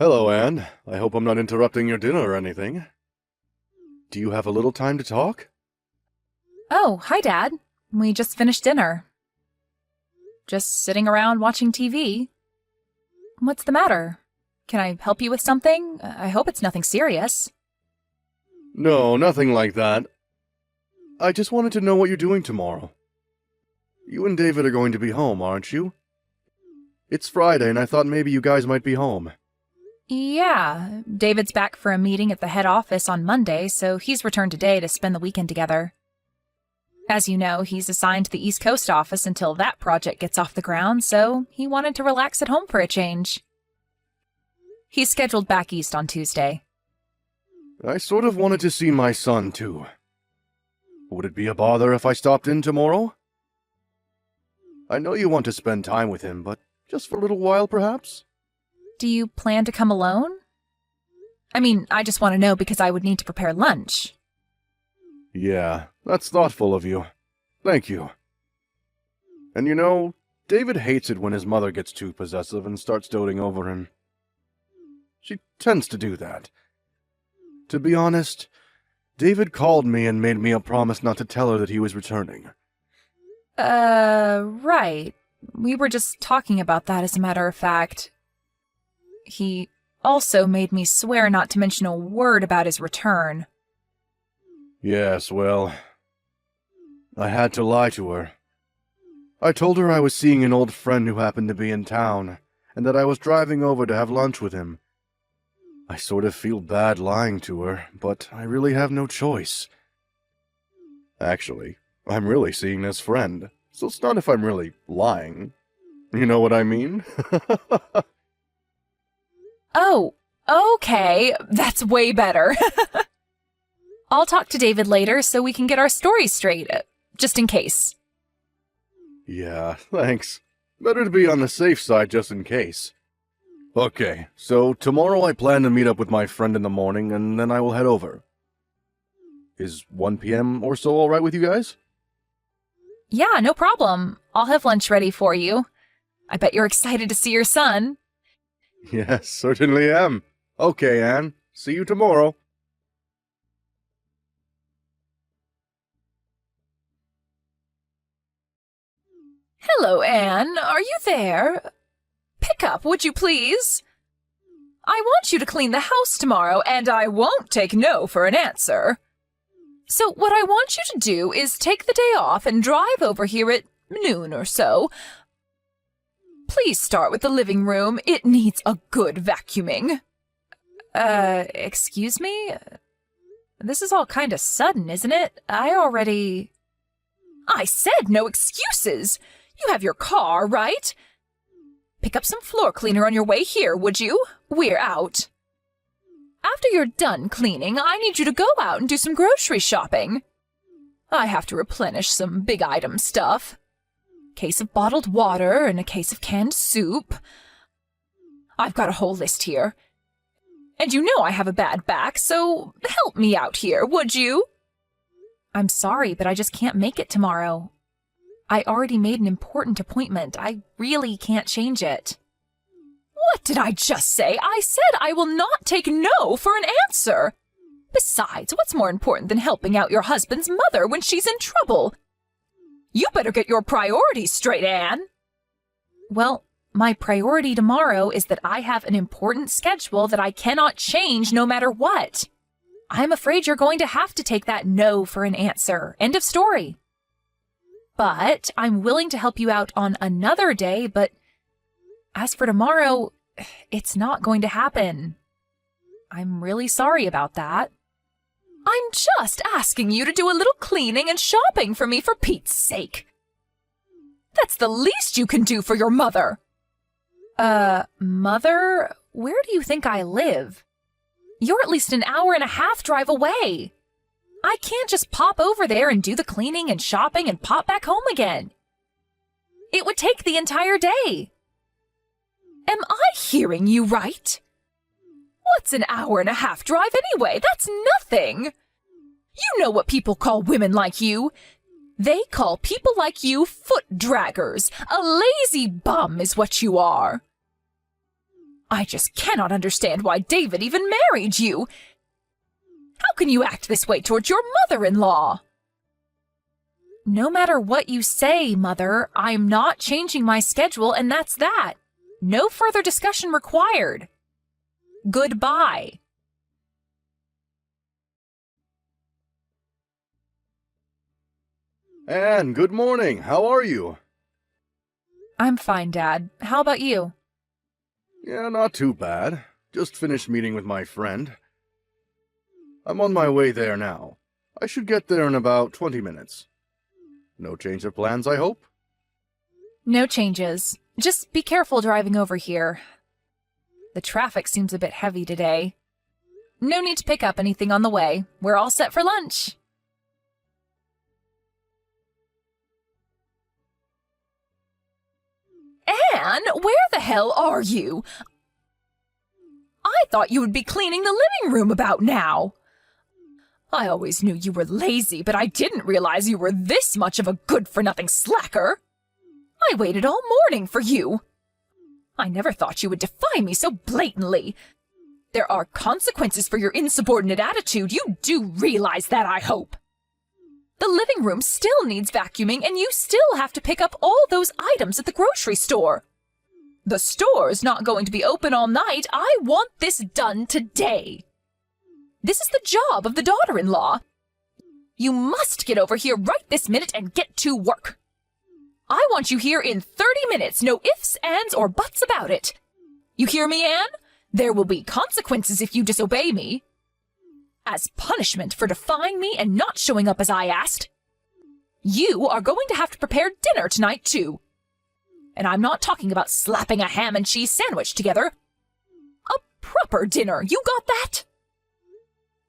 Hello, Anne. I hope I'm not interrupting your dinner or anything. Do you have a little time to talk? Oh, hi, Dad. We just finished dinner. Just sitting around watching TV. What's the matter? Can I help you with something? I hope it's nothing serious. No, nothing like that. I just wanted to know what you're doing tomorrow. You and David are going to be home, aren't you? It's Friday, and I thought maybe you guys might be home. Yeah, David's back for a meeting at the head office on Monday, so he's returned today to spend the weekend together. As you know, he's assigned to the East Coast office until that project gets off the ground, so he wanted to relax at home for a change. He's scheduled back east on Tuesday. I sort of wanted to see my son, too. Would it be a bother if I stopped in tomorrow? I know you want to spend time with him, but just for a little while, perhaps? Do you plan to come alone? I just want to know because I would need to prepare lunch. Yeah, that's thoughtful of you. Thank you. And you know, David hates it when his mother gets too possessive and starts doting over him. She tends to do that. To be honest, David called me and made me a promise not to tell her that he was returning. Right. We were just talking about that, as a matter of fact. He also made me swear not to mention a word about his return. Yes, well, I had to lie to her. I told her I was seeing an old friend who happened to be in town, and that I was driving over to have lunch with him. I sort of feel bad lying to her, but I really have no choice. Actually, I'm really seeing this friend, so it's not if I'm really lying. You know what I mean? Oh, okay. That's way better. I'll talk to David later so we can get our stories straight, just in case. Yeah, thanks. Better to be on the safe side just in case. Okay, so tomorrow I plan to meet up with my friend in the morning, and then I will head over. Is 1 p.m. or so alright with you guys? Yeah, no problem. I'll have lunch ready for you. I bet you're excited to see your son. Yes, certainly am. Okay, Anne. See you tomorrow. Hello, Anne. Are you there? Pick up, would you please? I want you to clean the house tomorrow, and I won't take no for an answer. So what I want you to do is take the day off and drive over here at noon or so. Please start with the living room. It needs a good vacuuming. Excuse me? This is all kind of sudden, isn't it? I said no excuses! You have your car, right? Pick up some floor cleaner on your way here, would you? We're out. After you're done cleaning, I need you to go out and do some grocery shopping. I have to replenish some big item stuff. Case of bottled water and a case of canned soup. I've got a whole list here. And you know I have a bad back, so help me out here, would you? I'm sorry, but I just can't make it tomorrow. I already made an important appointment. I really can't change it. What did I just say? I said I will not take no for an answer. Besides, what's more important than helping out your husband's mother when she's in trouble? You better get your priorities straight, Anne. Well, my priority tomorrow is that I have an important schedule that I cannot change no matter what. I'm afraid you're going to have to take that no for an answer. End of story. But I'm willing to help you out on another day, but as for tomorrow, it's not going to happen. I'm really sorry about that. I'm just asking you to do a little cleaning and shopping for me, for Pete's sake. That's the least you can do for your mother. Mother? Where do you think I live? You're at least an hour and a half drive away. I can't just pop over there and do the cleaning and shopping and pop back home again. It would take the entire day. Am I hearing you right? What's an hour and a half drive anyway? That's nothing. You know what people call women like you. They call people like you foot draggers. A lazy bum is what you are. I just cannot understand why David even married you. How can you act this way towards your mother-in-law? No matter what you say, Mother, I'm not changing my schedule, and that's that. No further discussion required. Goodbye. Anne, good morning. How are you? I'm fine, Dad. How about you? Yeah, not too bad. Just finished meeting with my friend. I'm on my way there now. I should get there in about 20 minutes. No change of plans, I hope? No changes. Just be careful driving over here. The traffic seems a bit heavy today. No need to pick up anything on the way. We're all set for lunch. Anne, where the hell are you? I thought you would be cleaning the living room about now. I always knew you were lazy, but I didn't realize you were this much of a good-for-nothing slacker. I waited all morning for you. I never thought you would defy me so blatantly. There are consequences for your insubordinate attitude. You do realize that, I hope. The living room still needs vacuuming, and you still have to pick up all those items at the grocery store. The store's not going to be open all night. I want this done today. This is the job of the daughter-in-law. You must get over here right this minute and get to work. I want you here in 30 minutes, no ifs, ands, or buts about it. You hear me, Anne? There will be consequences if you disobey me. As punishment for defying me and not showing up as I asked, you are going to have to prepare dinner tonight, too. And I'm not talking about slapping a ham and cheese sandwich together. A proper dinner, you got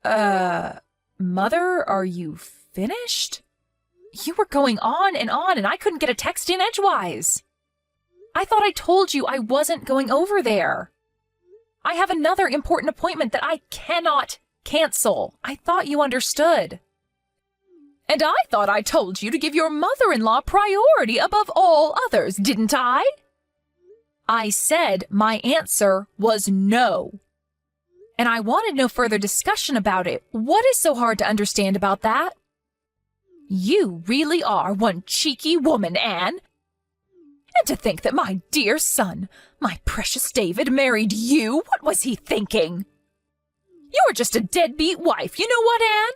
that? Mother, are you finished? You were going on, and I couldn't get a text in edgewise. I thought I told you I wasn't going over there. I have another important appointment that I cannot cancel. I thought you understood. And I thought I told you to give your mother-in-law priority above all others, didn't I? I said my answer was no. And I wanted no further discussion about it. What is so hard to understand about that? You really are one cheeky woman, Anne. And to think that my dear son, my precious David, married you, what was he thinking? You're just a deadbeat wife, you know what, Anne?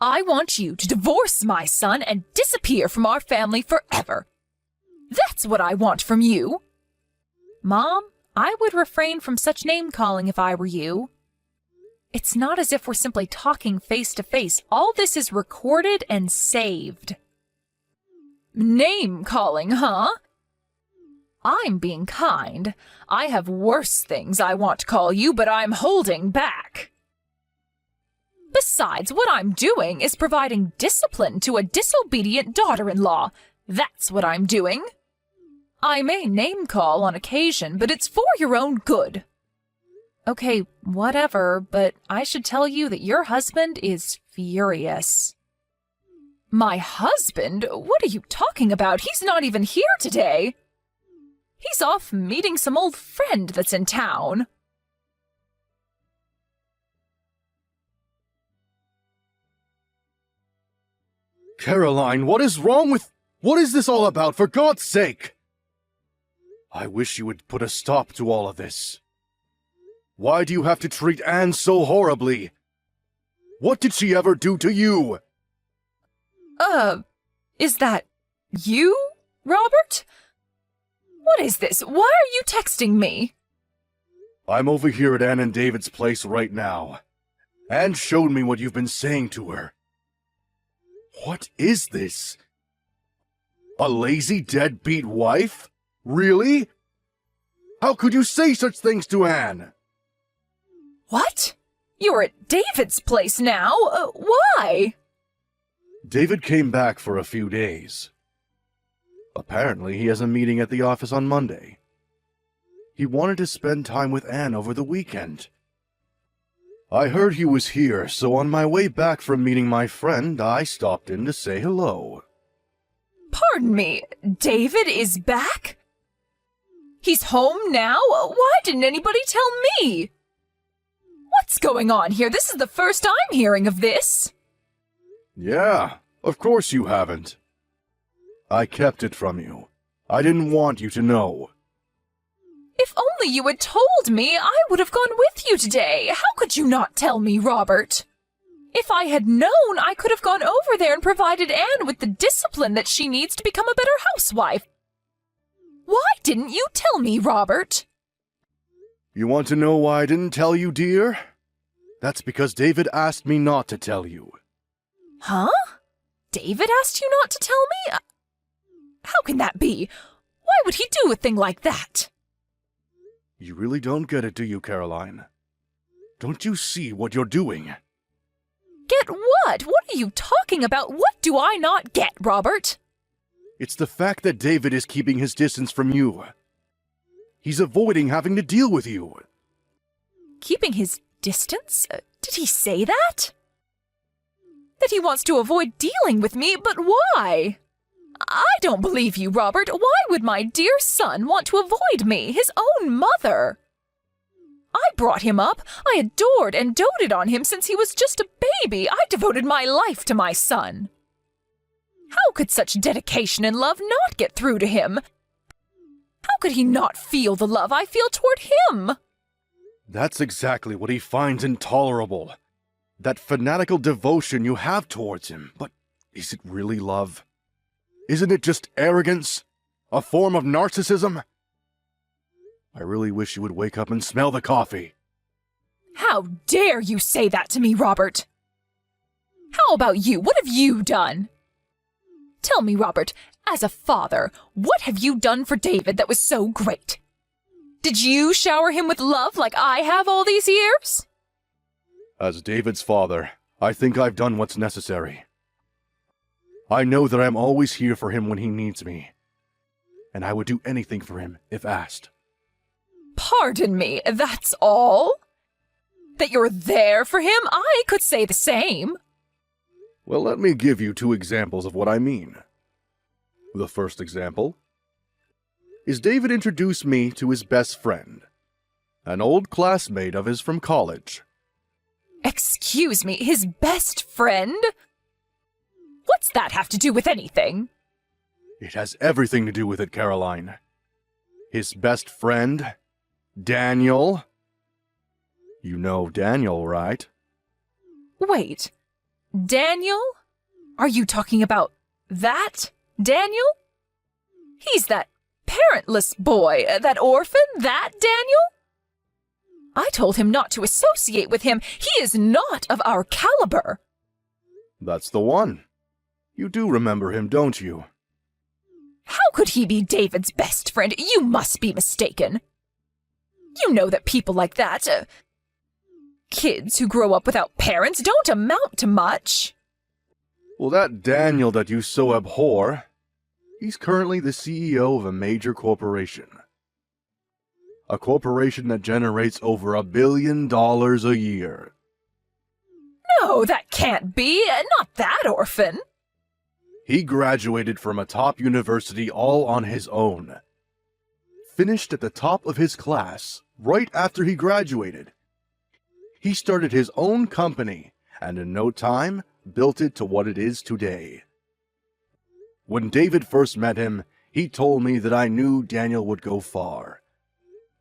I want you to divorce my son and disappear from our family forever. That's what I want from you. Mom, I would refrain from such name-calling if I were you. It's not as if we're simply talking face-to-face. All this is recorded and saved. Name-calling, huh? I'm being kind. I have worse things I want to call you, but I'm holding back. Besides, what I'm doing is providing discipline to a disobedient daughter-in-law. That's what I'm doing. I may name-call on occasion, but it's for your own good. Okay, whatever, but I should tell you that your husband is furious. My husband? What are you talking about? He's not even here today. He's off meeting some old friend that's in town. Caroline, what is wrong with... What is this all about, for God's sake? I wish you would put a stop to all of this. Why do you have to treat Anne so horribly? What did she ever do to you? Is that you, Robert? What is this? Why are you texting me? I'm over here at Anne and David's place right now. Anne showed me what you've been saying to her. What is this? A lazy, deadbeat wife? Really? How could you say such things to Anne? What? You're at David's place now? Why? David came back for a few days. Apparently, he has a meeting at the office on Monday. He wanted to spend time with Anne over the weekend. I heard he was here, so on my way back from meeting my friend, I stopped in to say hello. Pardon me, David is back? He's home now? Why didn't anybody tell me? What's going on here? This is the first I'm hearing of this. Yeah, of course you haven't. I kept it from you. I didn't want you to know. If only you had told me, I would have gone with you today. How could you not tell me, Robert? If I had known, I could have gone over there and provided Anne with the discipline that she needs to become a better housewife. Why didn't you tell me, Robert? You want to know why I didn't tell you, dear? That's because David asked me not to tell you. Huh? David asked you not to tell me? How can that be? Why would he do a thing like that? You really don't get it, do you, Caroline? Don't you see what you're doing? Get what? What are you talking about? What do I not get, Robert? It's the fact that David is keeping his distance from you. He's avoiding having to deal with you. Keeping his distance? Did he say that? That he wants to avoid dealing with me, but why? I don't believe you, Robert. Why would my dear son want to avoid me, his own mother? I brought him up. I adored and doted on him since he was just a baby. I devoted my life to my son. How could such dedication and love not get through to him? How could he not feel the love I feel toward him? That's exactly what he finds intolerable. That fanatical devotion you have towards him. But is it really love? Isn't it just arrogance? A form of narcissism? I really wish you would wake up and smell the coffee. How dare you say that to me, Robert? How about you? What have you done? Tell me, Robert, as a father, what have you done for David that was so great? Did you shower him with love like I have all these years? As David's father, I think I've done what's necessary. I know that I'm always here for him when he needs me, and I would do anything for him if asked. Pardon me, that's all? That you're there for him? I could say the same. Well, let me give you 2 examples of what I mean. The first example is David introduced me to his best friend, an old classmate of his from college. Excuse me, his best friend? What's that have to do with anything? It has everything to do with it, Caroline. His best friend, Daniel. You know Daniel, right? Wait, Daniel? Are you talking about that Daniel? He's that parentless boy, that orphan, that Daniel? I told him not to associate with him. He is not of our caliber. That's the one. You do remember him, don't you? How could he be David's best friend? You must be mistaken. You know that people like that, kids who grow up without parents, don't amount to much. Well, that Daniel that you so abhor, he's currently the CEO of a major corporation. A corporation that generates over $1 billion a year. No, that can't be. Not that orphan. He graduated from a top university all on his own. Finished at the top of his class right after he graduated. He started his own company, and in no time, built it to what it is today. When David first met him, he told me that I knew Daniel would go far.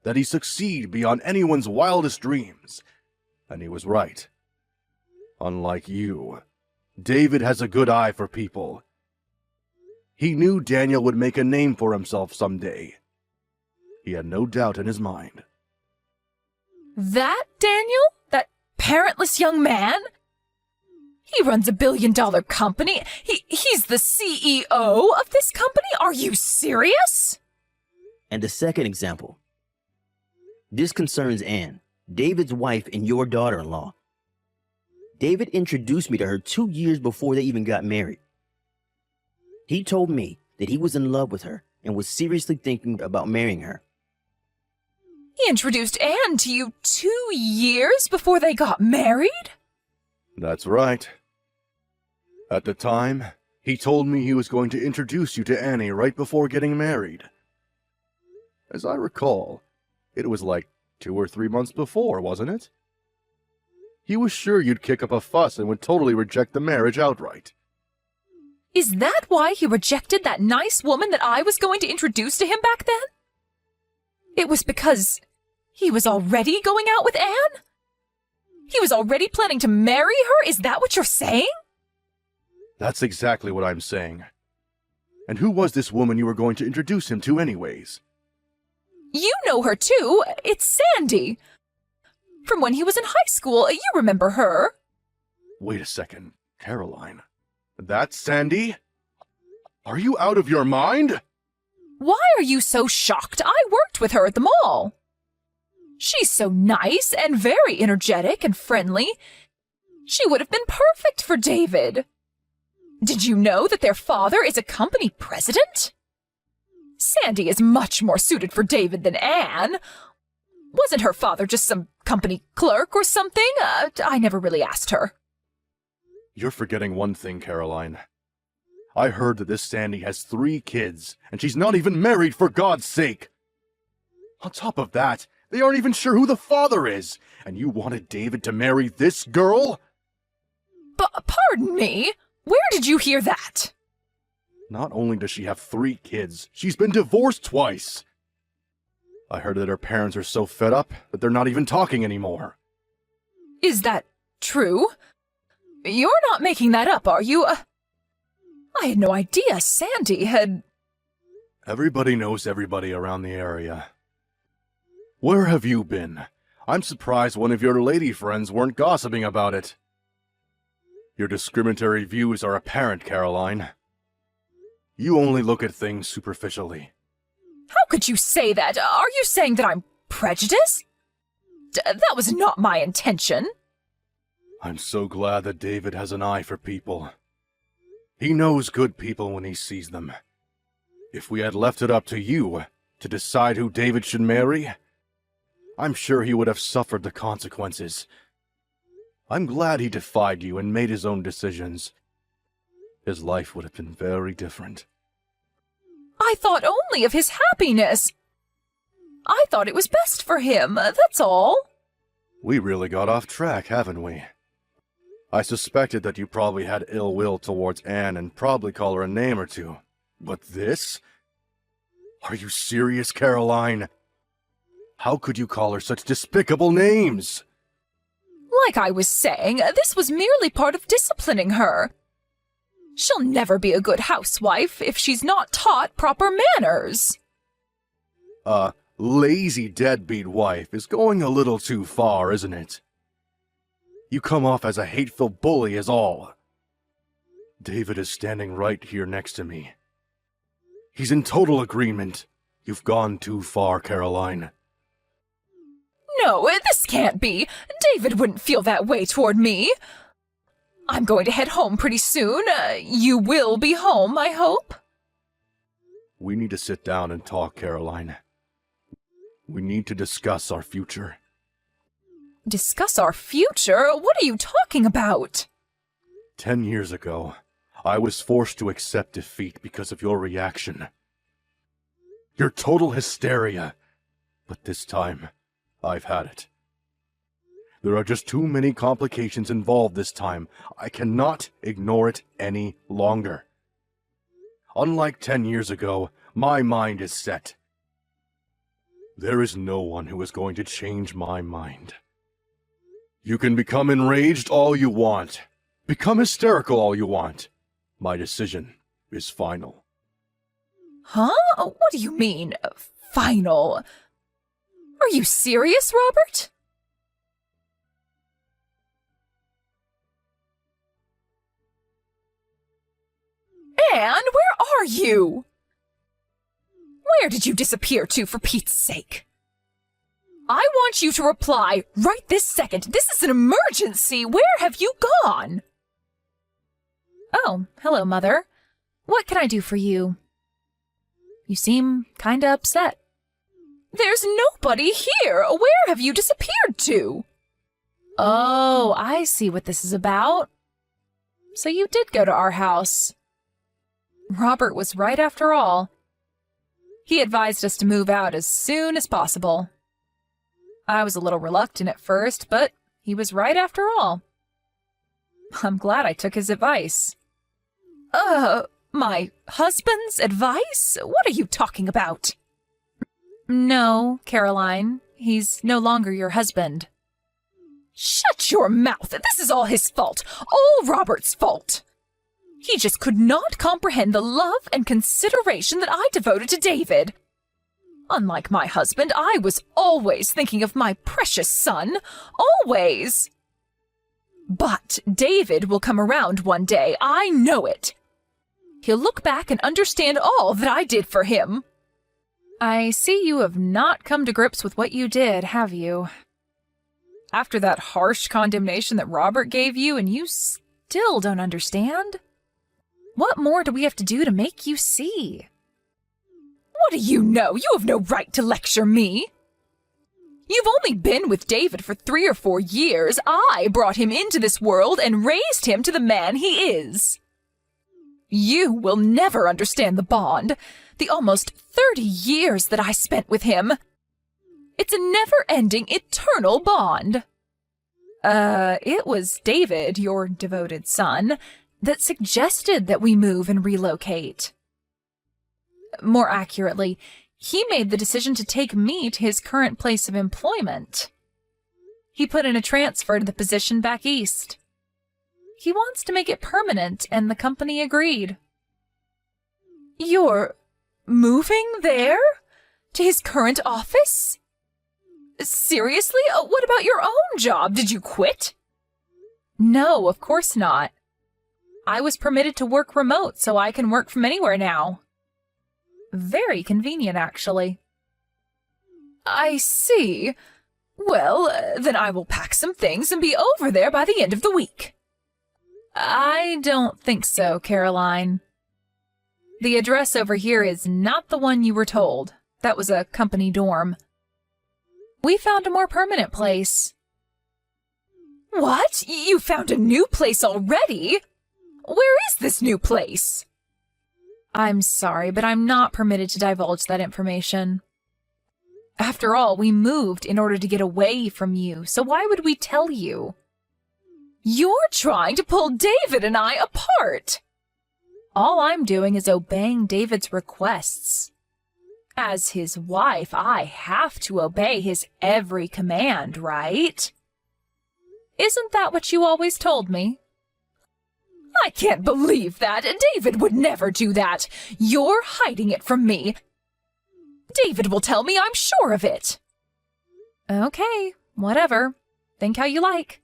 That he'd succeed beyond anyone's wildest dreams. And he was right. Unlike you, David has a good eye for people. He knew Daniel would make a name for himself someday. He had no doubt in his mind. That Daniel? That parentless young man? He runs $1 billion company. He's the CEO of this company? Are you serious? And the second example. This concerns Anne, David's wife and your daughter-in-law. David introduced me to her 2 years before they even got married. He told me that he was in love with her and was seriously thinking about marrying her. He introduced Anne to you 2 years before they got married? That's right. At the time, he told me he was going to introduce you to Annie right before getting married. As I recall, it was like 2 or 3 months before, wasn't it? He was sure you'd kick up a fuss and would totally reject the marriage outright. Is that why he rejected that nice woman that I was going to introduce to him back then? It was because he was already going out with Anne? He was already planning to marry her? Is that what you're saying? That's exactly what I'm saying. And who was this woman you were going to introduce him to anyways? You know her too. It's Sandy. From when he was in high school. You remember her. Wait a second, Caroline. That's Sandy? Are you out of your mind? Why are you so shocked? I worked with her at the mall. She's so nice and very energetic and friendly. She would have been perfect for David. Did you know that their father is a company president? Sandy is much more suited for David than Anne. Wasn't her father just some company clerk or something? I never really asked her. You're forgetting one thing, Caroline. I heard that this Sandy has 3 kids, and she's not even married, for God's sake! On top of that, they aren't even sure who the father is, and you wanted David to marry this girl? Pardon me? Where did you hear that? Not only does she have 3 kids, she's been divorced twice. I heard that her parents are so fed up that they're not even talking anymore. Is that true? You're not making that up, are you? I had no idea Sandy had... Everybody knows everybody around the area. Where have you been? I'm surprised one of your lady friends weren't gossiping about it. Your discriminatory views are apparent, Caroline. You only look at things superficially. How could you say that? Are you saying that I'm prejudiced? That was not my intention. I'm so glad that David has an eye for people. He knows good people when he sees them. If we had left it up to you to decide who David should marry, I'm sure he would have suffered the consequences. I'm glad he defied you and made his own decisions. His life would have been very different. I thought only of his happiness. I thought it was best for him, that's all. We really got off track, haven't we? I suspected that you probably had ill will towards Anne and probably call her a name or two. But this? Are you serious, Caroline? How could you call her such despicable names? Like I was saying, this was merely part of disciplining her. She'll never be a good housewife if she's not taught proper manners. A lazy deadbeat wife is going a little too far, isn't it? You come off as a hateful bully is all. David is standing right here next to me. He's in total agreement. You've gone too far, Caroline. No, this can't be. David wouldn't feel that way toward me. I'm going to head home pretty soon. You will be home, I hope? We need to sit down and talk, Caroline. We need to discuss our future. Discuss our future? What are you talking about? 10 years ago, I was forced to accept defeat because of your reaction. Your total hysteria. But this time, I've had it. There are just too many complications involved this time. I cannot ignore it any longer. Unlike 10 years ago, my mind is set. There is no one who is going to change my mind. You can become enraged all you want. Become hysterical all you want. My decision is final. Huh? What do you mean, final? Are you serious, Robert? Anne, where are you? Where did you disappear to, for Pete's sake? I want you to reply right this second. This is an emergency. Where have you gone? Oh, hello, Mother. What can I do for you? You seem kinda upset. There's nobody here. Where have you disappeared to? Oh, I see what this is about. So you did go to our house. Robert was right after all. He advised us to move out as soon as possible. I was a little reluctant at first, but he was right after all. I'm glad I took his advice. My husband's advice? What are you talking about? No, Caroline. He's no longer your husband. Shut your mouth! This is all his fault. All Robert's fault. He just could not comprehend the love and consideration that I devoted to David. Unlike my husband, I was always thinking of my precious son. Always. But David will come around one day. I know it. He'll look back and understand all that I did for him. I see you have not come to grips with what you did, have you? After that harsh condemnation that Robert gave you, and you still don't understand? What more do we have to do to make you see? What do you know? You have no right to lecture me. You've only been with David for 3 or 4 years. I brought him into this world and raised him to the man he is. You will never understand the bond, the almost 30 years that I spent with him. It's a never-ending, eternal bond. It was David, your devoted son, that suggested that we move and relocate. More accurately, he made the decision to take me to his current place of employment. He put in a transfer to the position back east. He wants to make it permanent, and the company agreed. You're moving there? To his current office? Seriously? What about your own job? Did you quit? No, of course not. I was permitted to work remote, so I can work from anywhere now. Very convenient, actually. I see. Well, then I will pack some things and be over there by the end of the week. I don't think so, Caroline. The address over here is not the one you were told. That was a company dorm. We found a more permanent place. What? You found a new place already? Where is this new place? I'm sorry, but I'm not permitted to divulge that information. After all, we moved in order to get away from you, so why would we tell you? You're trying to pull David and I apart. All I'm doing is obeying David's requests. As his wife, I have to obey his every command, right? Isn't that what you always told me? I can't believe that. David would never do that. You're hiding it from me. David will tell me, I'm sure of it. Okay, whatever. Think how you like.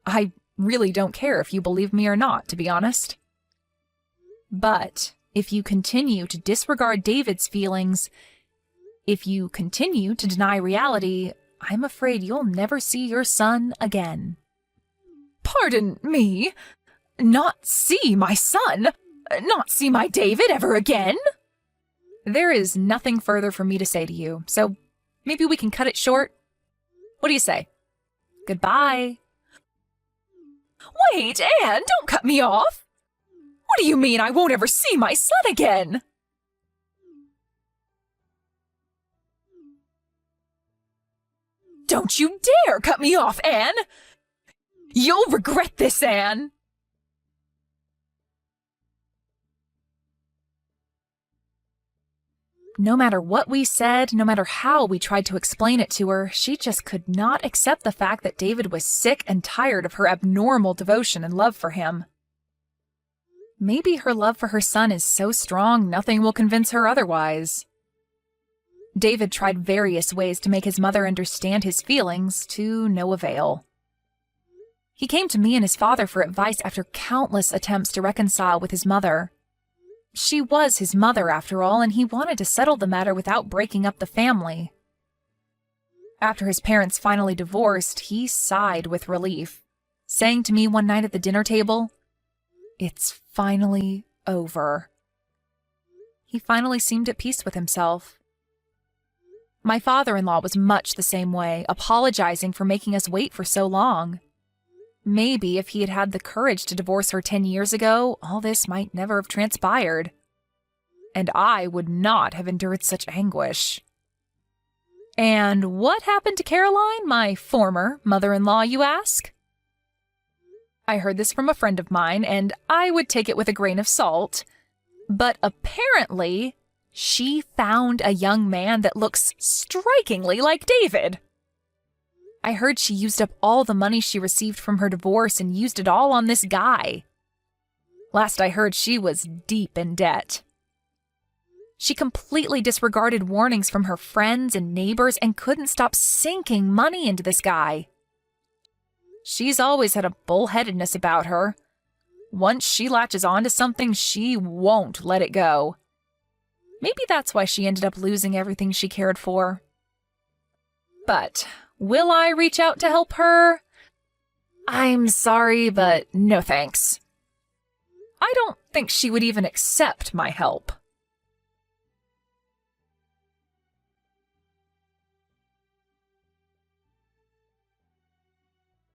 I really don't care if you believe me or not, to be honest. But if you continue to disregard David's feelings, if you continue to deny reality, I'm afraid you'll never see your son again. Pardon me? Not see my son? Not see my David ever again? There is nothing further for me to say to you, so maybe we can cut it short. What do you say? Goodbye. Wait, Anne, don't cut me off. What do you mean I won't ever see my son again? Don't you dare cut me off, Anne! You'll regret this, Anne! No matter what we said, no matter how we tried to explain it to her, she just could not accept the fact that David was sick and tired of her abnormal devotion and love for him. Maybe her love for her son is so strong nothing will convince her otherwise. David tried various ways to make his mother understand his feelings, to no avail. He came to me and his father for advice after countless attempts to reconcile with his mother. She was his mother, after all, and he wanted to settle the matter without breaking up the family. After his parents finally divorced, he sighed with relief, saying to me one night at the dinner table, "It's finally over." He finally seemed at peace with himself. My father-in-law was much the same way, apologizing for making us wait for so long. Maybe if he had had the courage to divorce her 10 years ago, all this might never have transpired. and I would not have endured such anguish. And what happened to Caroline, my former mother-in-law, you ask? I heard this from a friend of mine, and I would take it with a grain of salt. But apparently, she found a young man that looks strikingly like David. I heard she used up all the money she received from her divorce and used it all on this guy. Last I heard, she was deep in debt. She completely disregarded warnings from her friends and neighbors and couldn't stop sinking money into this guy. She's always had a bullheadedness about her. Once she latches onto something, she won't let it go. Maybe that's why she ended up losing everything she cared for. But will I reach out to help her? I'm sorry, but no thanks. I don't think she would even accept my help.